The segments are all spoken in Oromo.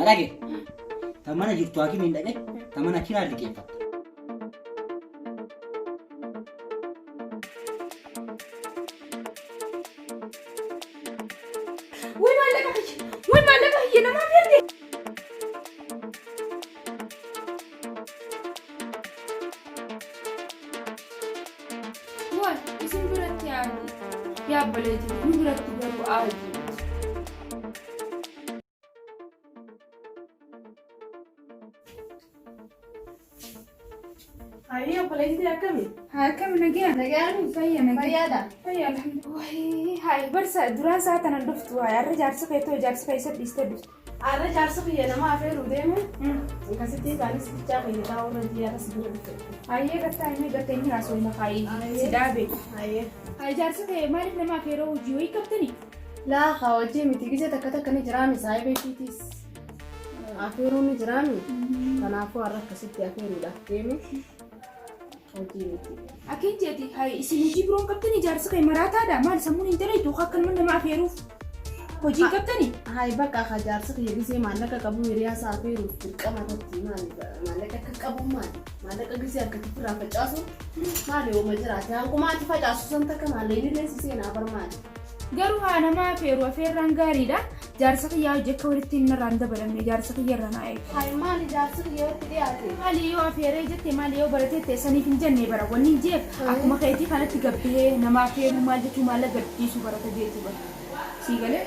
Adage. Tamana jirtu hakiim hin dhaqe. Tamana kiraa liqeeffata. Way mallaqa hiyya namaa ferde. Way isin biratti yaa baleeti nu biratti garuu aadi. Ayo baleeti akkami? Akkami nagaa? Nagaan Fayya nagaa. fayyaadha. Fayya alhamdulillah. Hay barsa duraan saa tanan dhuftu waay arra jaarsa keetoo jaarsa keessa dhiiste dhuftu. Arra jaarsa kiyya nama afeeruu deeme. Akkasitti kaanis bichaa fayyadamaa warra diyaara si bira dhufte. Hayyee gattaa himee gatteenyi haasoo faayii si dhaabe. Ayyee. Hay jaarsa kee maaliif nama afeeroo hojii wayii qabdanii? Laa hawajjii miti gisee takka ni jiraami saayibee fiitiis. Afeeruun ni jiraami. Kanaafuu arra akkasitti afeeruudhaaf deeme. Hojii miti. Akin jeeti hay isin hojii biroon qabdanii jaarsa kee maraataadha maal sammuun hin daleetu akkanuma nama afeeruuf hojii qabdanii? Hayi bakka akka jaarsa kiyya gisee maallaqa qabu hiriyaasa afeeruuf dirqama irratti maallaqa akka qabu maallaqa gisee akkasitti irraa facaasu maali ooma jiraate hanqumaatti facaasu san takka maallee leessi seenaa barmaali. Garuu haa nama afeeru afeerraan gaariidha. Jaarsa kiyyaa hojii akka walitti hin irraan dabalamne jaarsa kiyya irra naa eegu. Hayi maali jaarsa kiyya walitti dhiyaate? Maali yoo afeeree jette maali yoo baratee saniif hin jenne bara wanni hin jeef akkuma keetii kanatti gabbee nama afeeruu maal jechuu maalla gadhiisuu barata jeetu bara. Sii galee?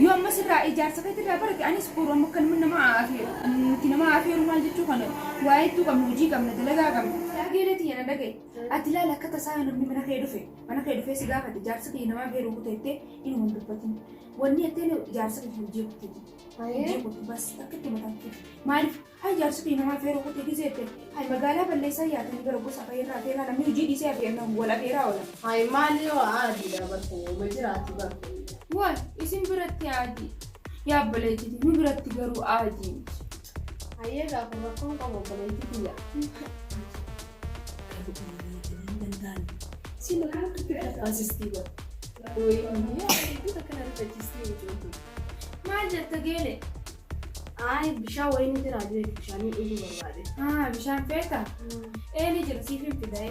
Yoo ammas irraa jaarsa keetii irraa barate anis boru amma kan nama afeeru nuti nama afeeru maal jechuu kana waa'ee hedduu qabna hojii qabna dalagaa qabna. Dhageeleeti yana dhagaye. Ati laala akka tasaa namni mana kee dhufe si gaafate jaarsa kee nama afeeruu kuteettee inuma hin dubbatin. Wanni ettee jaarsa kee hojii kuteetti. Hojii kutu bas akka itti mataatti. Maaliif hay jaarsa kee nama afeeruu kutee giseette hay magaalaa balleessaa yaatanii gara gosa fayyirraa afeeraa namni hojii dhiisee afeernamu wal afeeraa oola. Hayi maali yoo aadiidha barkuu ooma jiraati barkuu. Waan isin biratti aadii yaabbaleetiti nu biratti garuu aadii. Hayyee gaafa rakkoon qabu obboleettii kiyya. Sila kan kita asistiba. Oi, kita kan ada asistiba tu. Maal jetta geele? Ay, bishaan wayini jira jee bishaanii dhuguu barbaade. Bishaan feeta? Ni jira siif hin fidee.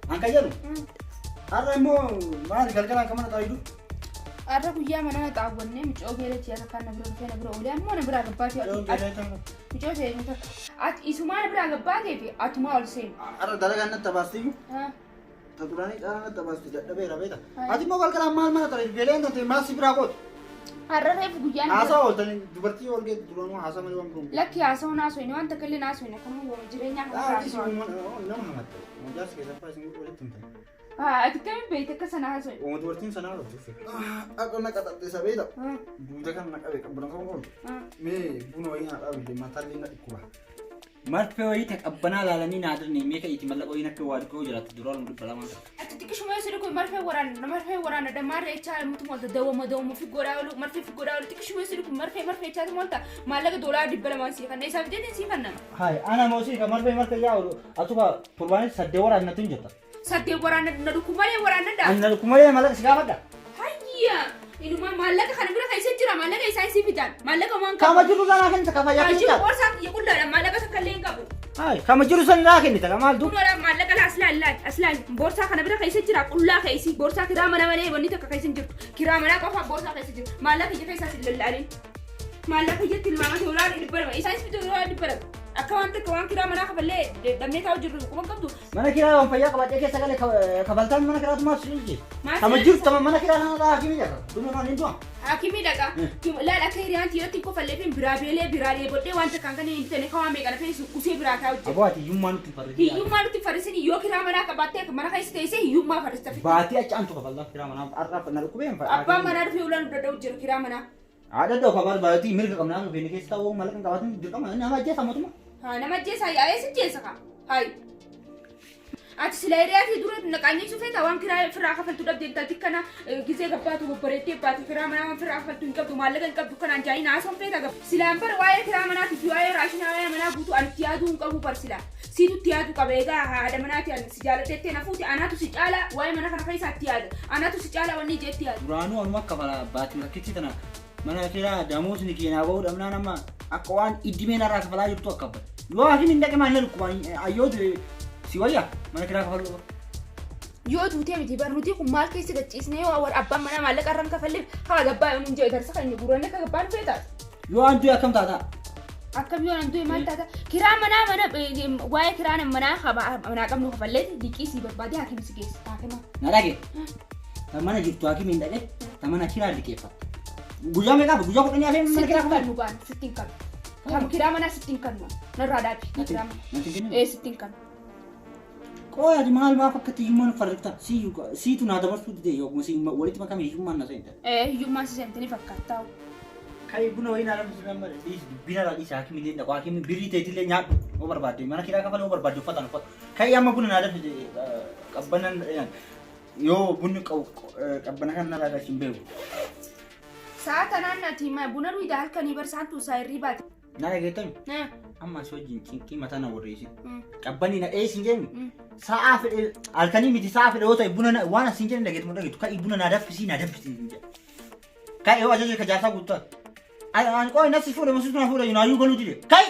Angka jaru. Arra immoo maal galgalaan kamana ta'idu? Arra guyyaa mana xaawwannee mucoo geelechi akka kan na bira oolee ammoo na biraa gabbaatee mucoo fe'ee takka. Ati isumaa na biraa gabbaatee fi atumaa ol seenu. Arra dalagaan natti baastiyyuu. Taturanii dhala natti baasti dadhabeera beeta. Ati immoo galgalaan maal mana ta'idu geeleen kan ta'e maal si biraa gootu? Arra reefu guyyaan. Haasaa ooltanii dubartii ol geetu duraanuu haasaa malee waan biroon. Lakki haasaa naasoo inni waan takka illee naasoo inni akkanuma gooma jireenyaa kan taasisuu. Nama hamatta. Mujaas keessatti isin walitti himtan. Ati kamiin beekte akka sana haasoo? Ooma dubartiin sanaa hojjetu. Akka na qaxaxxisa beeta. Duuta kan na qabe qabban kan oolu. Mee buna wayii na dhaabille mataallee na dhukkuba. Marfee wayii taqabbanaa laalanii na adarne mee ka'iiti mallaqa wayii akka waa dhiqoo jiraatu duraan dhibba lamaa. Ati xiqqishuma yoo sidu kun marfee waraana damaarra echaa mutu molta dawwama fi godhaa oolu marfee fi godhaa oolu xiqqishuma yoo sidu kun marfee echaa molta maallaqa doolaa dhibba lamaan sii kanna isaaf jedhee sii kanna. Hai ana moosii ka marfee yaa oolu atuba turbaanis saddee waraana tun jetta. Saddee waraana na dhukumalee waraana daa. Anna dhukumalee maallaqa si gaafadha. Hayya iluma maallaqa kana bira keessa jira maallaqa isaa sii fidan maallaqa waan kama jiru sana kan taka fayyaa kan jiru borsaa kiyya qullaadha maallaqa takka illee hin qabu. Hai kama jiru sana kan taka maal du. Kunoodha maallaqa aslaan borsaa kana bira keessa jira qullaa keessi borsaa kiraa mana malee wanni takka keessa hin jirtu kiraa manaa qofa borsaa keessa jiru maallaqa ija keessaa si lallaalin maallaqa ijatti ilmaama doolaa dhibba lama isaanis fi doolaa dhibba lama. Akka waan takka waan kiraa manaa kafalee damnee taa'u jirru quban qabdu. Mana kiraa waan fayyaa qabatee keessa galee kabaltaan mana kiraatu maal siin jee. Kama jiru tama mana kiraa sana dhaa hakimii jaka. Duma waan hin du'a. Hakimii dhaqa. Laala akka hiriyaan tiyooti kofallee fi biraalee bodhee waan takkaan kan hin tane kawaa meeqana fe'isu usee biraa taa'u jira. Aboo ati hiyyummaa nutti farrisi. Hiyyummaa nutti farrisini yoo kiraa manaa qabattee mana keessa teessee hiyyummaa farrista fi. Baatii achi antu kafallaa kiraa manaa arraaf na dhukkubeen fa'a. Abbaan manaa dhufee ulaan dada'u jira kiraa manaa. Ada doo kabar baatii mirga qabnaa nu feene keessa ta'uu mallaqa qabaatan dirqama nama ajjeesa mootummaa. Nama jeessa yaa'ee si jeessa ka. Hayi. Ati sila hiriyaati dura naqaanyee sufeeta waan kiraa firaa kafaltu dhabdee intalti kana gisee gabbaatu bobbareettee baatu firaa manaa waan firaa kafaltu hin qabdu maallaqa hin qabdu kanaan jaayii naasoo feeta gaba. Silaan bara waa'ee kiraa manaatiif waa'ee raashinaa waa'ee manaa guutuu anitti yaaduu hin qabu bar silaa. Siitu yaadu qabeegaa haadha manaati si jaalateettee nafuuti anaatu si caala waa'ee mana kana keessaatti yaada anaatu si caala wanni jeetti yaada. Duraanuu anuma akka baatii rakkitti tana mana kiraa damoosni keenyaa bahuu dhabnaa nama akka waan iddimeen irraa kafalaa jirtu akka abba. Yoo hakiin hin dhaqe maal lukkumaan ayyooti si wayyaa mana kiraa kafaluu. Yoo tuutee miti barnuutii kun maal keessa gachiisnee yoo awwaal abbaan manaa maallaqa irraan kafalleef haa gabbaa yoo hin jee darsa kan inni guranne akka gabbaan feetaas. Yoo antuu akkam taata? Akkam yoo antuu maal taata? Kiraa manaa mana waa'ee kiraa manaa manaa qabnu kafalleeti liqii si barbaade hakiim si geessa hakiima. Na dhage. Ta mana jirtu hakiim hin dhaqe ta mana kiraa liqeeffatta. Guyyaa meeqaaf guyyaa kudhanii hafee mana kiraa kafallu gaan sittiin kan. Kam kiraa manaa sittiin kan narraa dhaabi kiraa manaa. Sittiin kan. Kau ada mahal maaf akka tiyyummaan farrifta siitu naa dabarsuu dide yookuma si walitti makame hiyyummaan na seente. Hiyyummaan si seente ni fakkaata. Kai buna wayii naa lamsi nama bina laa dhiisa hakiimi illee dhaqu hakiimi birrii ta'eetillee nyaadhu oo barbaadde mana kiraa kafalee oo barbaadde uffatan uffata. Kai amma buna naa danfite qabbanan yoo bunni qabbana kan narraa gashin beeku. Saata naannati buna dhuida halkanii barsaantu isaa irrii baate. Naa dhageettami? Amma si wajjin cinqii mataa na warreessi. Qabbanii na dheessin jennu. Sa'a fedhe halkanii miti sa'a fedhe yoo ta'e buna waan asin jedhan dhageetu dhageetu kai buna naa daffisii naa daffisii hin jedhu. Kai yoo ajaja ka jaarsaa guutaa. Ani qoy nasi fuudhe masuutu na fuudhe yinaayyuu galuu dide. Kai!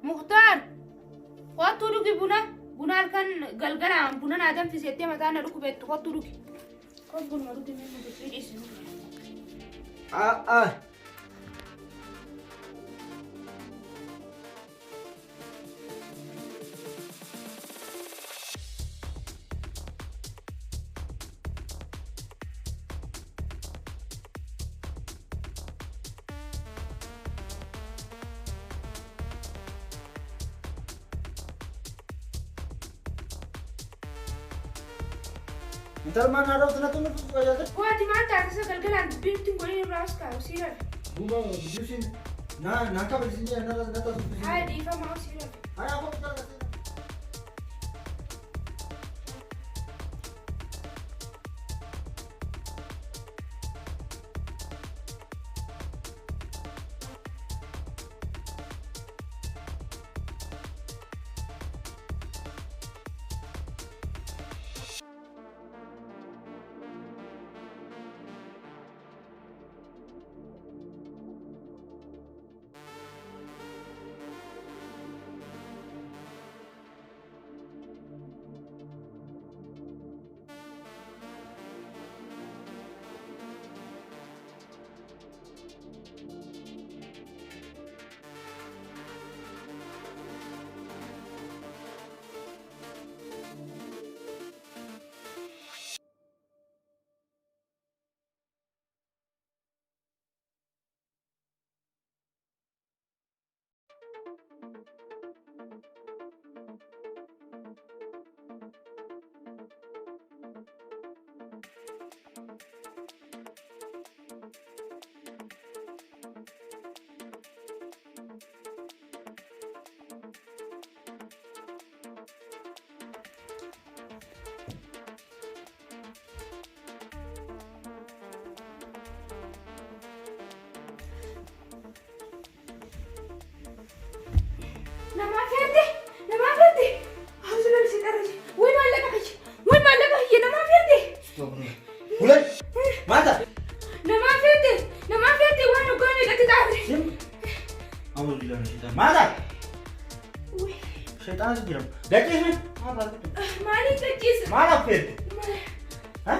Mukhtar, kottu dhugi buna halkan galgalaan buna naa danfisettee mataa na dhukkubettu kottu dhugi. Kot bunuma dhugi mee dhugi dhiisu. Ntar mana ada usaha tu nak buka jalan? Kau di mana tak bisa galgalan binti kau ini ras kau sirat. Buka jusin. Nah, nakap di sini anda dah tahu. Hai di mana mau sirat? Hai apa kita dah sini? شيطان يجرم دقيق من مالي تجيس ما لفيت ها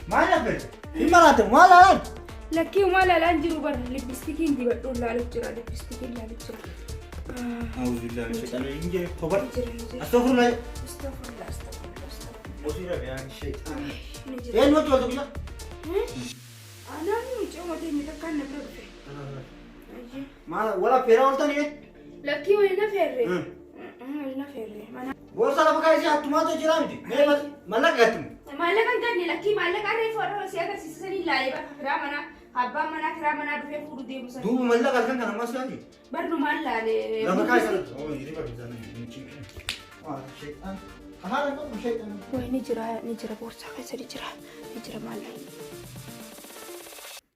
ما لفيت إمارات ما لا لكي وما لا لانجرو بر لبستكين دي بدون لا لبجرا لبستكين لا لبجرا أعوذ بالله من الشيطان الرجيم خبر أستغفر الله استغفر الله استغفر الله مصيرة يا الشيطان إيه نوت ولا كذا أنا مش أمور تاني تكان نبرد ما ولا فيرا ولا تاني لكي وين فيري وين فيري بورصة لا بقى يجي حتى ما تجرامتي ما لا قاتم مالك أنتني لكي مالك عارف ورا سيادة سيسني لا يبقى كرامنا أبا منا كرامنا بفير فود دي مسا دوب ملا قال كان ما سألي برضو مالا لي لا بقى يجي أوه يجري بقى بيزانه نشيل شيطان هذا ما شيطان وين نجرا بورصة كيس نجرا مالا